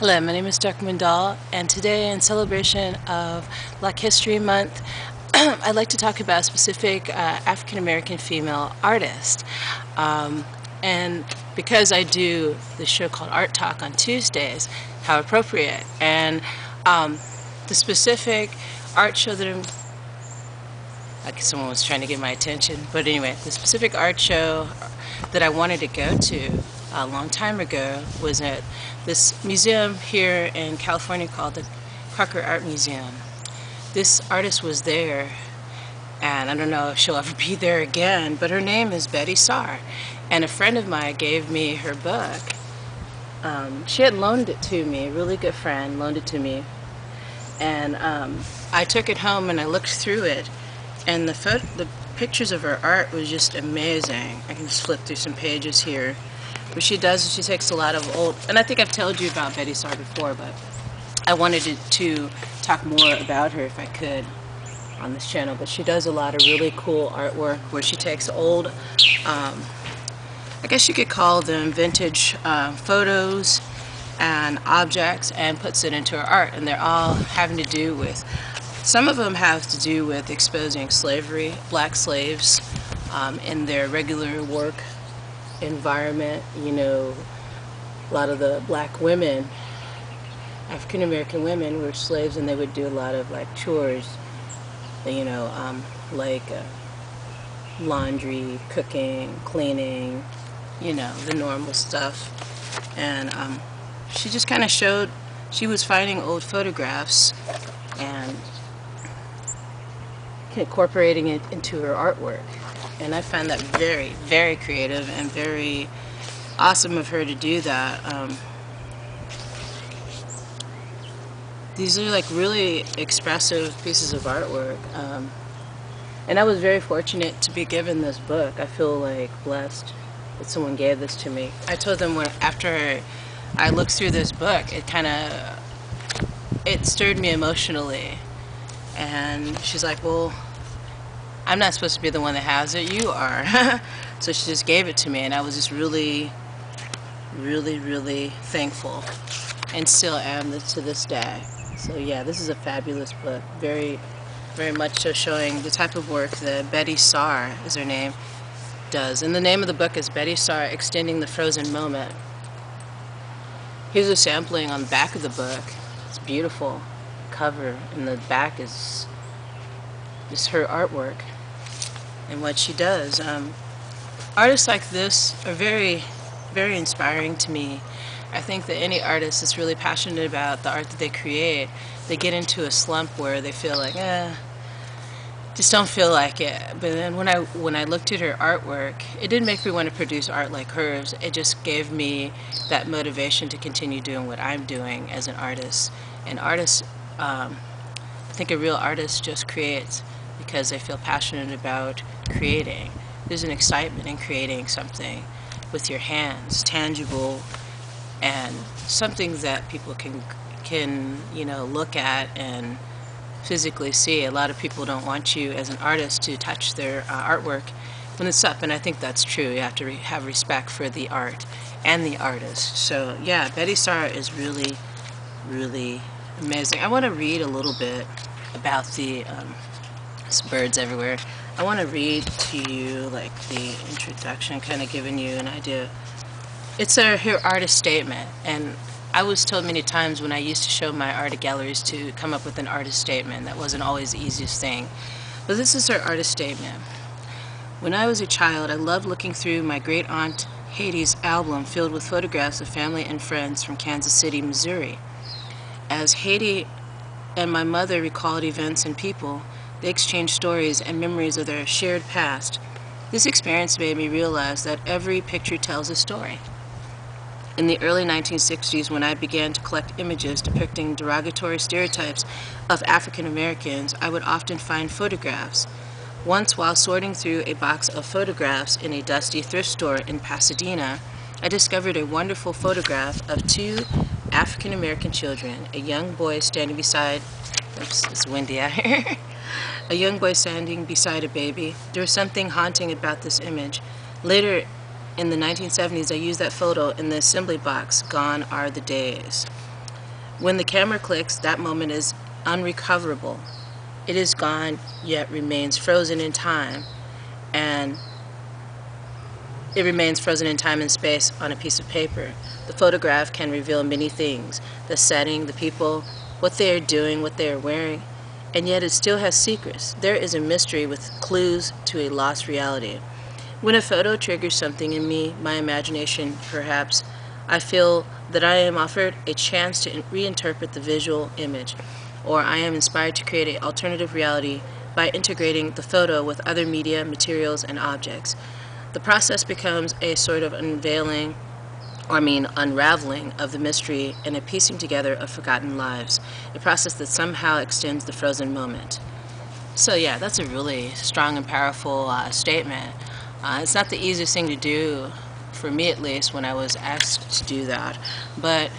Hello, my name is Dr. Mandal, and today, in celebration of Black History Month, I'd like to talk about a specific African American female artist. And because I do this show called Art Talk on Tuesdays, how appropriate. And the specific art show that like someone was trying to get my attention, but anyway, the specific art show that I wanted to go to a long time ago was at this museum here in California called the Crocker Art Museum. This artist was there, and I don't know if she'll ever be there again, but her name is Betye Saar, and a friend of mine gave me her book. She had loaned it to me, a really good friend loaned it to me, and I took it home and I looked through it, and the pictures of her art was just amazing. I can just flip through some pages here. What she does is she takes a lot of old, and I think I've told you about Betye Saar before, but I wanted to talk more about her if I could on this channel. But she does a lot of really cool artwork where she takes old, I guess you could call them vintage photos and objects and puts it into her art, and they're all having to do with, some of them have to do with exposing slavery, black slaves in their regular work environment. You know, a lot of the black women, African American women, were slaves, and they would do a lot of like chores, you know, like laundry, cooking, cleaning, you know, the normal stuff. And she just kind of showed, she was finding old photographs and incorporating it into her artwork. And I found that very, very creative and very awesome of her to do that. These are like really expressive pieces of artwork. And I was very fortunate to be given this book. I feel like blessed that someone gave this to me. I told them after I looked through this book, it stirred me emotionally. And she's like, well, I'm not supposed to be the one that has it, you are. So she just gave it to me, and I was just really, really, really thankful, and still am to this day. So yeah, this is a fabulous book, very, very much so showing the type of work that Betye Saar, is her name, does. And the name of the book is Betye Saar, Extending the Frozen Moment. Here's a sampling on the back of the book. It's beautiful cover, and the back is just her artwork and what she does. Artists like this are very, very inspiring to me. I think that any artist that's really passionate about the art that they create, they get into a slump where they feel like, just don't feel like it. But then when I looked at her artwork, it didn't make me want to produce art like hers. It just gave me that motivation to continue doing what I'm doing as an artist. And artists, I think a real artist just creates because they feel passionate about creating. There's an excitement in creating something with your hands, tangible, and something that people can you know, look at and physically see. A lot of people don't want you as an artist to touch their artwork when it's up, and I think that's true. You have to have respect for the art and the artist. So yeah, Betye Saar is really, really amazing. I want to read a little bit about the there's birds everywhere. I want to read to you like the introduction, kind of giving you an idea. It's her artist statement, and I was told many times when I used to show my art at galleries to come up with an artist statement. That wasn't always the easiest thing, but this is her artist statement. When I was a child, I loved looking through my great aunt Hattie's album filled with photographs of family and friends from Kansas City, Missouri. As Hattie and my mother recalled events and people, they exchanged stories and memories of their shared past. This experience made me realize that every picture tells a story. In the early 1960s, when I began to collect images depicting derogatory stereotypes of African Americans, I would often find photographs. Once, while sorting through a box of photographs in a dusty thrift store in Pasadena, I discovered a wonderful photograph of two African American children, a young boy standing beside, oops, it's windy out here, a young boy standing beside a baby. There was something haunting about this image. Later in the 1970s, I used that photo in the assembly box, Gone Are the Days. When the camera clicks, that moment is unrecoverable. It is gone, yet remains frozen in time, and it remains frozen in time and space on a piece of paper. The photograph can reveal many things: the setting, the people, what they are doing, what they are wearing, and yet it still has secrets. There is a mystery with clues to a lost reality. When a photo triggers something in me, my imagination perhaps, I feel that I am offered a chance to reinterpret the visual image, or I am inspired to create an alternative reality by integrating the photo with other media, materials, and objects. The process becomes a sort of unraveling of the mystery and a piecing together of forgotten lives, a process that somehow extends the frozen moment. So yeah, that's a really strong and powerful statement. It's not the easiest thing to do, for me at least, when I was asked to do that, but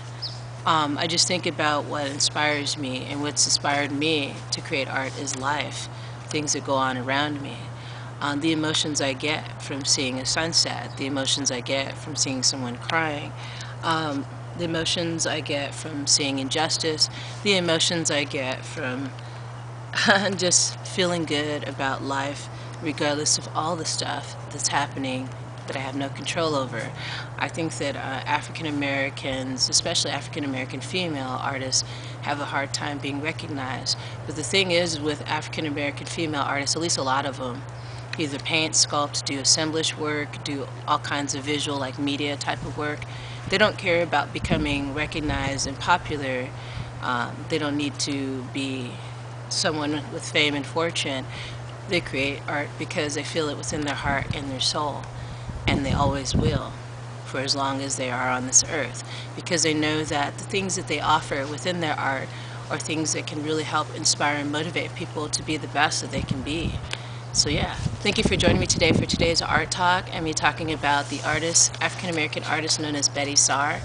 I just think about what inspires me, and what's inspired me to create art is life, things that go on around me. The emotions I get from seeing a sunset, the emotions I get from seeing someone crying, the emotions I get from seeing injustice, the emotions I get from just feeling good about life, regardless of all the stuff that's happening that I have no control over. I think that African Americans, especially African American female artists, have a hard time being recognized. But the thing is, with African American female artists, at least a lot of them, either paint, sculpt, do assemblage work, do all kinds of visual, like media type of work. They don't care about becoming recognized and popular. They don't need to be someone with fame and fortune. They create art because they feel it within their heart and their soul, and they always will for as long as they are on this earth, because they know that the things that they offer within their art are things that can really help inspire and motivate people to be the best that they can be. So yeah, thank you for joining me today for today's art talk, and me talking about the artist, African American artist known as Betye Saar.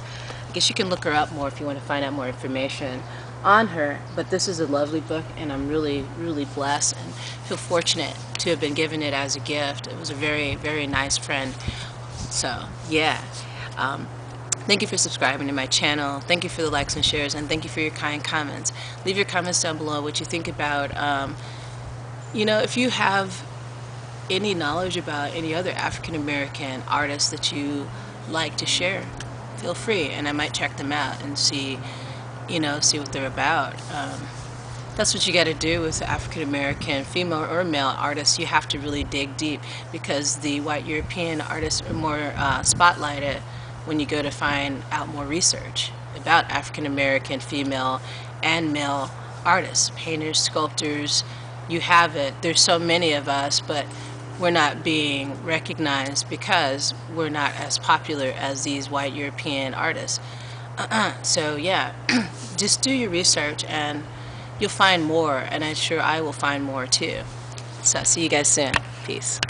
I guess you can look her up more if you want to find out more information on her, but this is a lovely book, and I'm really, really blessed and feel fortunate to have been given it as a gift. It was a very, very nice friend. So yeah, thank you for subscribing to my channel. Thank you for the likes and shares, and thank you for your kind comments. Leave your comments down below what you think about if you have any knowledge about any other African American artists that you like to share, feel free, and I might check them out and see what they're about. That's what you got to do with African American female or male artists. You have to really dig deep, because the white European artists are more spotlighted when you go to find out more research about African American female and male artists, painters, sculptors. You have it. There's so many of us, but we're not being recognized because we're not as popular as these white European artists. So yeah, just do your research and you'll find more, and I'm sure I will find more too. So see you guys soon. Peace.